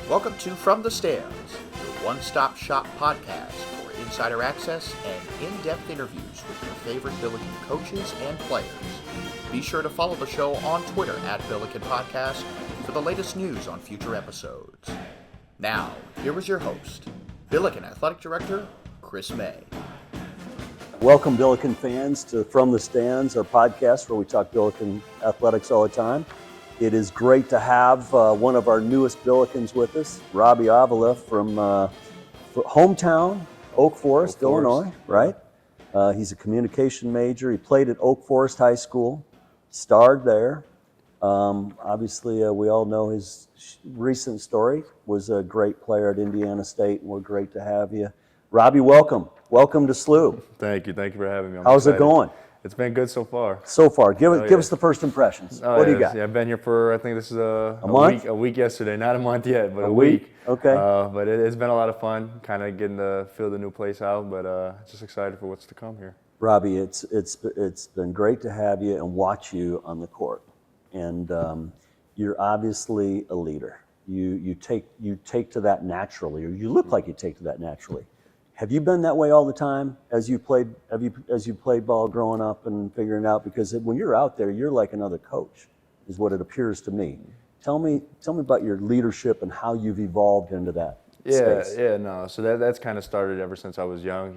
Welcome to From the Stands, your one-stop shop podcast for insider access and in-depth interviews with your favorite Billiken coaches and players. Be sure to follow the show on Twitter at Billiken Podcast for the latest news on future episodes. Now, here is your host, Billiken Athletic Director, Chris May. Welcome, Billiken fans, to From the Stands, our podcast where we talk Billiken athletics all the time. It is great to have one of our newest Billikens with us, Robbie Avila from hometown, Oak Forest, Illinois, right? He's a communication major. He played at Oak Forest High School, starred there. Obviously, we all know his recent story. Was a great player at Indiana State, and we're great to have you. Robbie, welcome. Welcome to SLU. Thank you for having me. How's it going? It's been good so far. Give us the first impressions. What do you got? Yeah, I've been here for, I think this is a month? A week yesterday. Not a month yet, but a week. Okay. But it's been a lot of fun, kind of getting to feel the new place out, but just excited for what's to come here. Robbie, it's been great to have you and watch you on the court. And you're obviously a leader. You take to that naturally, or you look like you take to that naturally. Have you been that way all the time as you played ball growing up and figuring it out? Because when you're out there, you're like another coach, is what it appears to me. Tell me about your leadership and how you've evolved into that space. No. So that's kind of started ever since I was young.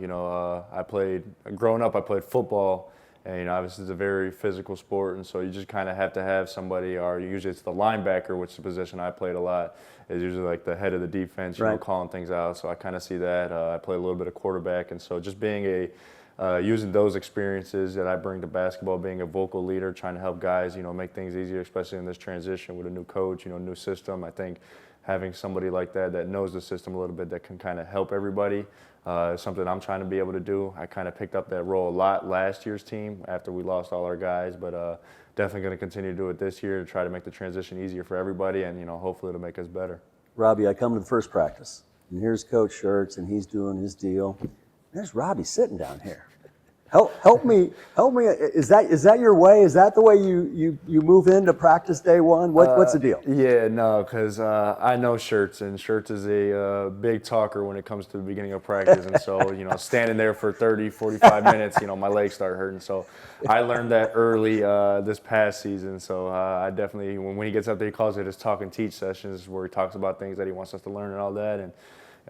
Growing up, I played football, and obviously it's a very physical sport, and so you just kind of have to have somebody, or usually it's the linebacker, which is the position I played a lot, is usually like the head of the defense, calling things out. So I kind of see that. I play a little bit of quarterback, and so just being using those experiences that I bring to basketball, being a vocal leader, trying to help guys, make things easier, especially in this transition with a new coach, new system. I think having somebody like that knows the system a little bit, that can kind of help everybody, is something I'm trying to be able to do. I kind of picked up that role a lot last year's team after we lost all our guys, but definitely going to continue to do it this year to try to make the transition easier for everybody, and hopefully it'll make us better. Robbie, I come to the first practice, and here's Coach Schertz, and he's doing his deal. There's Robbie sitting down here. Help me. Is that your way? Is that the way you move into practice day one? What's the deal? Yeah, no, because I know Schertz, and Schertz is a big talker when it comes to the beginning of practice, and so standing there for 30, 45 minutes, my legs start hurting. So I learned that early this past season. So I definitely, when he gets up there, he calls it his talk and teach sessions, where he talks about things that he wants us to learn and all that. And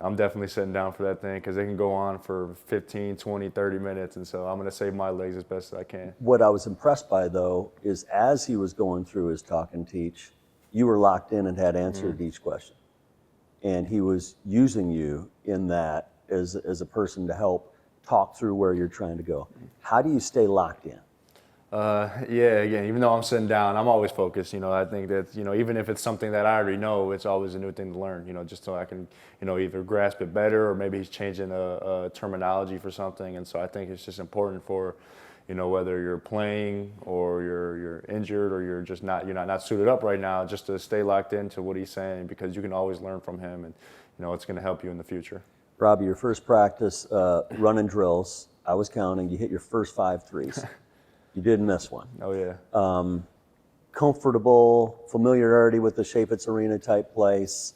I'm definitely sitting down for that thing, because they can go on for 15, 20, 30 minutes, and so I'm going to save my legs as best as I can. What I was impressed by, though, is as he was going through his talk and teach, you were locked in and had answered each question. And he was using you in that as a person to help talk through where you're trying to go. How do you stay locked in? Again, even though I'm sitting down, I'm always focused. I think that, even if it's something that I already know, it's always a new thing to learn, just so I can, either grasp it better, or maybe he's changing a terminology for something. And so I think it's just important for, whether you're playing or you're injured or you're not suited up right now, just to stay locked into what he's saying, because you can always learn from him, and, it's going to help you in the future. Robbie, your first practice, running drills, I was counting, you hit your first 5 threes. You didn't miss one. Oh, yeah. Comfortable, familiarity with the Chaifetz Arena type place.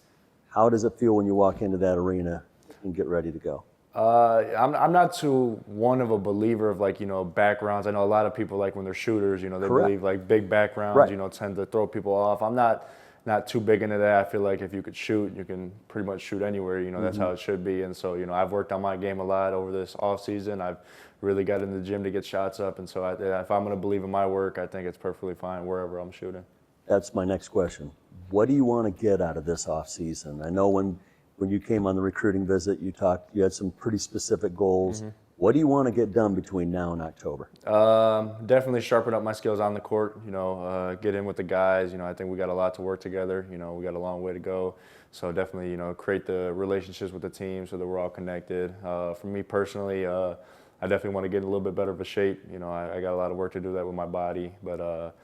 How does it feel when you walk into that arena and get ready to go? I'm not too one of a believer of backgrounds. I know a lot of people, when they're shooters, they Correct. believe big backgrounds, Right. Tend to throw people off. I'm not too big into that. I feel like if you could shoot, you can pretty much shoot anywhere. That's how it should be. And so, I've worked on my game a lot over this off season. I've really got in the gym to get shots up. And so if I'm going to believe in my work, I think it's perfectly fine wherever I'm shooting. That's my next question. What do you want to get out of this off season? I know when you came on the recruiting visit, you had some pretty specific goals. Mm-hmm. What do you want to get done between now and October? Definitely sharpen up my skills on the court, get in with the guys. I think we got a lot to work together. We got a long way to go. So definitely, create the relationships with the team so that we're all connected. For me personally, I definitely want to get in a little bit better of a shape. I got a lot of work to do that with my body. But,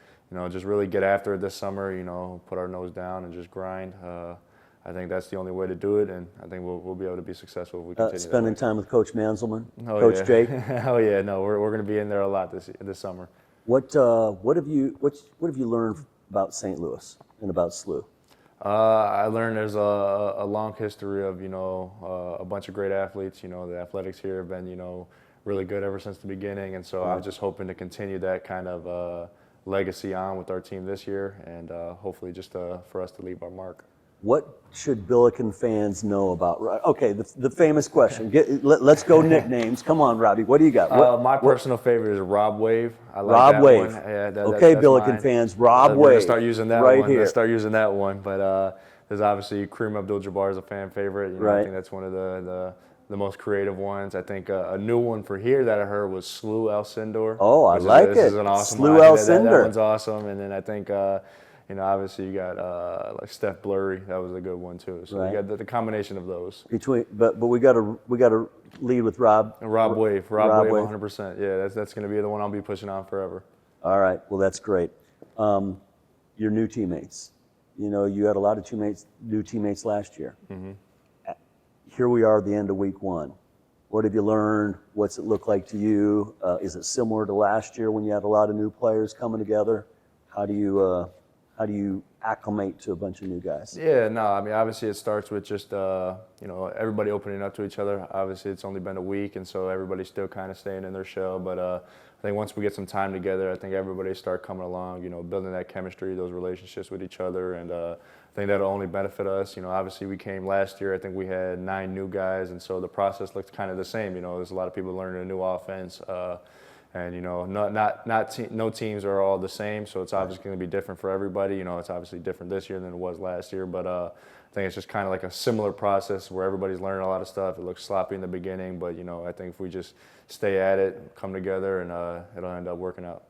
just really get after it this summer, put our nose down and just grind. I think that's the only way to do it, and I think we'll be able to be successful if we continue. Spending time with Coach Manzelman, Coach Jake. Oh yeah, no, we're going to be in there a lot this summer. What have you learned about St. Louis and about SLU? I learned there's a long history of, a bunch of great athletes. The athletics here have been, really good ever since the beginning. And so I'm just hoping to continue that kind of legacy on with our team this year, and hopefully just for us to leave our mark. What should Billiken fans know about? Okay, the famous question. Let's go nicknames. Come on, Robbie. What do you got? My personal favorite is Rob Wave. I like Rob that Wave. one. Yeah, Okay, that's Billiken mine. fans. Rob We're Wave. gonna start using that right one. here. Let's start using that one. But there's obviously Kareem Abdul-Jabbar is a fan favorite. Right. I think that's one of the most creative ones. I think a new one for here that I heard was Slew Alcindor. Oh, I like it. This is an awesome Slew one. I think that Alcindor. one's awesome. And then I think obviously you got like Steph Blurry. That was a good one too. So Right. you got the combination of those. But we got to lead with Rob. And Rob Wave, Rob Wave. 100%. Yeah, that's going to be the one I'll be pushing on forever. All right. Well, that's great. Your new teammates. You had a lot of new teammates last year. Mm-hmm. Here we are at the end of week 1. What have you learned? What's it look like to you? Is it similar to last year when you had a lot of new players coming together? How do you acclimate to a bunch of new guys? Yeah, no, I mean, obviously it starts with just, everybody opening up to each other. Obviously it's only been a week, and so everybody's still kind of staying in their shell. But I think once we get some time together, I think everybody start coming along, building that chemistry, those relationships with each other. And I think that'll only benefit us. Obviously we came last year, I think we had 9 new guys, and so the process looked kind of the same. There's a lot of people learning a new offense. And no teams are all the same, so it's obviously going to be different for everybody. It's obviously different this year than it was last year, but I think it's just kind of like a similar process where everybody's learning a lot of stuff. It looks sloppy in the beginning, but I think if we just stay at it, come together, and it'll end up working out.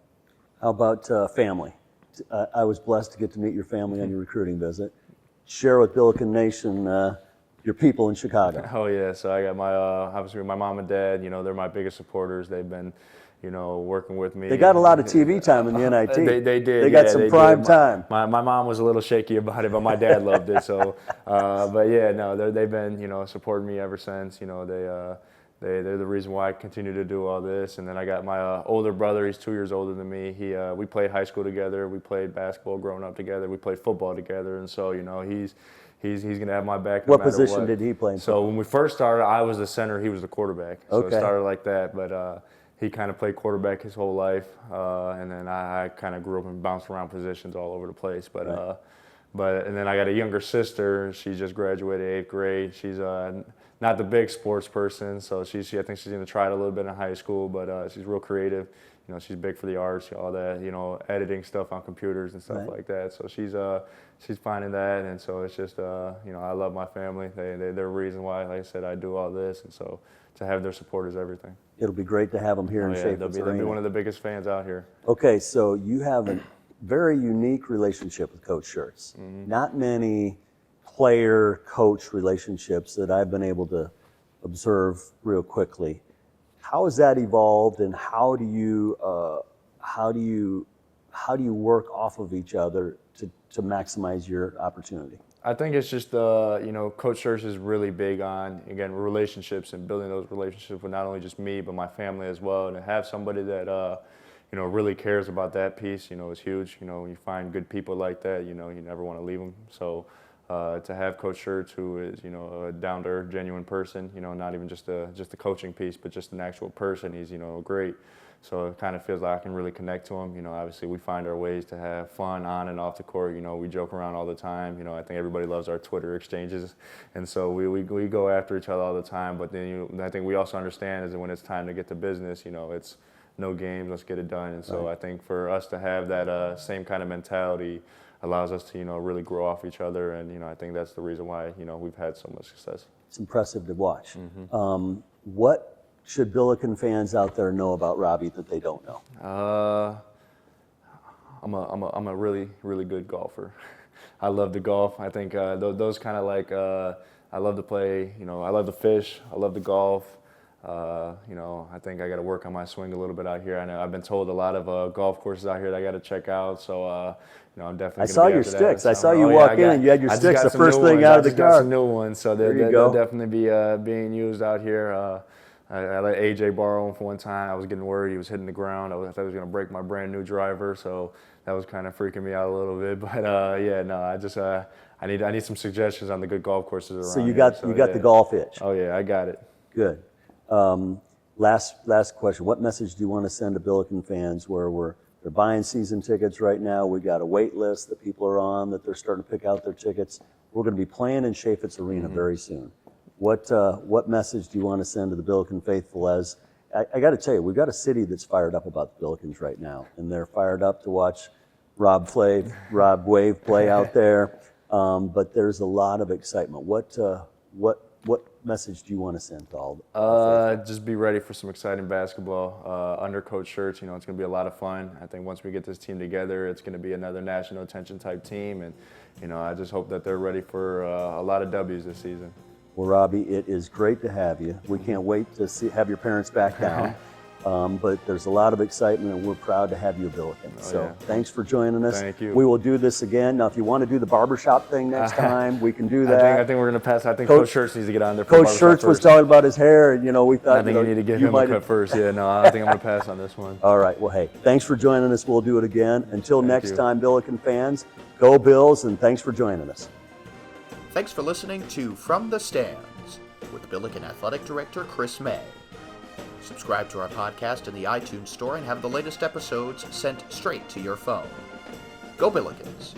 How about family? I was blessed to get to meet your family on your recruiting visit. Share with Billiken Nation your people in Chicago. Oh yeah, so I got my obviously my mom and dad. They're my biggest supporters. They've been working with me. They got a lot of TV time in the NIT. They did. They got some prime time. My mom was a little shaky about it, but my dad loved it. So, but yeah, no, they've been supporting me ever since. They're the reason why I continue to do all this. And then I got my older brother. He's 2 years older than me. We played high school together. We played basketball growing up together. We played football together. And so he's gonna have my back. What position did he play in? So when we first started, I was the center. He was the quarterback. So Okay. it started like that, but. He kind of played quarterback his whole life, and then I kind of grew up and bounced around positions all over the place. But, Right. and then I got a younger sister. She just graduated 8th grade. She's not the big sports person, so I think she's going to try it a little bit in high school. But she's real creative. She's big for the arts, all that. Editing stuff on computers and stuff Right. like that. So she's finding that, and so it's just I love my family. They're the reason why, like I said, I do all this, and so to have their support is everything. It'll be great to have them here in Chaffetz They'll be one of the biggest fans out here. Okay, so you have a very unique relationship with Coach Schertz. Mm-hmm. Not many player-coach relationships that I've been able to observe real quickly. How has that evolved, and how do you work off of each other to maximize your opportunity? I think it's just, Coach Schertz is really big on, again, relationships and building those relationships with not only just me, but my family as well. And to have somebody that, really cares about that piece, is huge. When you find good people like that, you never want to leave them. So to have Coach Schertz, who is, a down-to-earth, genuine person, not even just the coaching piece, but just an actual person, he's, great. So it kind of feels like I can really connect to him. Obviously we find our ways to have fun on and off the court. We joke around all the time. I think everybody loves our Twitter exchanges. And so we go after each other all the time. But then I think we also understand is that when it's time to get to business, it's no games, let's get it done. And so Right. I think for us to have that same kind of mentality allows us to, really grow off each other. And, I think that's the reason why, we've had so much success. It's impressive to watch. Mm-hmm. What should Billiken fans out there know about Robbie that they don't know? I'm a really, really good golfer. I love to golf. I think those kind of like, I love to play, I love to fish. I love to golf. I think I got to work on my swing a little bit out here. I know I've been told a lot of golf courses out here that I got to check out. So, I'm definitely. I saw your sticks. I saw you yeah, walk in and you had your sticks the first thing out of the got car. some new ones, so they'll definitely be being used out here. I let AJ borrow them for one time. I was getting worried he was hitting the ground. I thought he was going to break my brand new driver, so that was kind of freaking me out a little bit. But I need some suggestions on the good golf courses around So you here. got the golf itch. Oh yeah, I got it. Good. Last question. What message do you want to send to Billiken fans where they're buying season tickets right now? We got a wait list that people are on, that they're starting to pick out their tickets. We're going to be playing in Chaffetz Arena very soon. What message do you want to send to the Billiken faithful? As I got to tell you, we've got a city that's fired up about the Billikens right now, and they're fired up to watch Rob Wave play out there. But there's a lot of excitement. What message do you want to send to all? Just be ready for some exciting basketball under Coach Schertz. It's going to be a lot of fun. I think once we get this team together, it's going to be another national attention type team, and I just hope that they're ready for a lot of W's this season. Well, Robbie, it is great to have you. We can't wait to have your parents back down. But there's a lot of excitement, and we're proud to have you at Billiken. Thanks for joining us. Thank you. We will do this again. Now, if you want to do the barbershop thing next time, we can do that. I think we're going to pass. I think Coach Schertz needs to get on there for Coach Schertz was talking about his hair, and we thought I think you need to give him a cut first. Yeah, no, I think I'm going to pass on this one. All right. Well, hey, thanks for joining us. We'll do it again. Until next you. time, Billiken fans, go Bills, and thanks for joining us. Thanks for listening to From the Stands with Billiken Athletic Director Chris May. Subscribe to our podcast in the iTunes Store and have the latest episodes sent straight to your phone. Go Billikens!